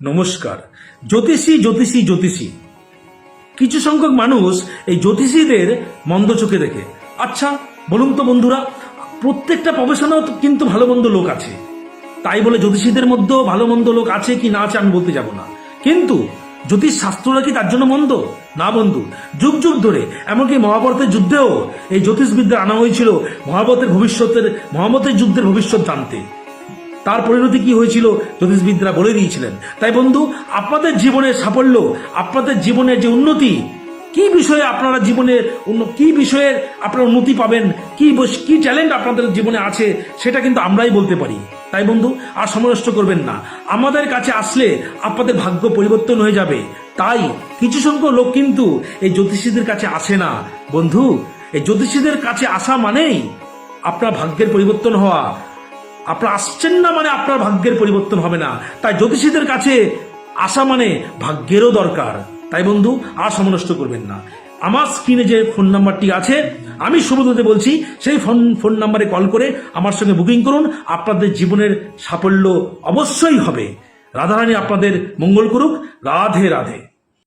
নমস্কার। জ্যোতিষী জ্যোতিষী জ্যোতিষী, কিছু সংখ্যক মানুষ এই জ্যোতিষীদের মন্দ চোখে দেখে। আচ্ছা বলুন তো বন্ধুরা, প্রত্যেকটা প্রফেশনেও কিন্তু ভালো মন্দ লোক আছে, তাই বলে জ্যোতিষীদের মধ্যেও ভালো মন্দ লোক আছে কি না আছে আমি বলতে যাব না, কিন্তু জ্যোতিষ শাস্ত্ররা কি তার জন্য মন্দ? না বন্ধু, যুগ যুগ ধরে এমনকি মহাভারতের যুদ্ধেও এই জ্যোতিষবিদ্যা আনা হয়েছিল মহাভারতের যুদ্ধের ভবিষ্যৎ জানতে। তার পরিণতি কি হয়েছিল জ্যোতিষবিদরা বলে দিয়েছিলেন। তাই বন্ধু, আপনাদের জীবনের সাফল্য, আপনাদের জীবনের যে উন্নতি, কি বিষয়ে আপনারা জীবনে কি বিষয়ে আপনারা উন্নতি পাবেন, কি ট্যালেন্ট আপনাদের জীবনে আছে, সেটা কিন্তু আমরাই বলতে পারি। তাই বন্ধু, আর সময় নষ্ট করবেন না, আমাদের কাছে আসলে আপনাদের ভাগ্য পরিবর্তন হয়ে যাবে। তাই কিছু সংখ্যক লোক কিন্তু এই জ্যোতিষীদের কাছে আসে না বন্ধু। এই জ্যোতিষীদের কাছে আসা মানেই আপনার ভাগ্যের পরিবর্তন হওয়া। আপনারা আসছেন না মানে আপনার ভাগ্যের পরিবর্তন হবে না। তাই জ্যোতিষীদের কাছে আসা মানে ভাগ্যেরও দরকার। তাই বন্ধু, আর সময় নষ্ট করবেন না, আমার স্ক্রিনে যে ফোন নাম্বারটি আছে, আমি সুব্রততে বলছি, সেই ফোন নাম্বারে কল করে আমার সঙ্গে বুকিং করুন। আপনাদের জীবনের সাফল্য অবশ্যই হবে। রাধারানী আপনাদের মঙ্গল করুক। রাধে রাধে।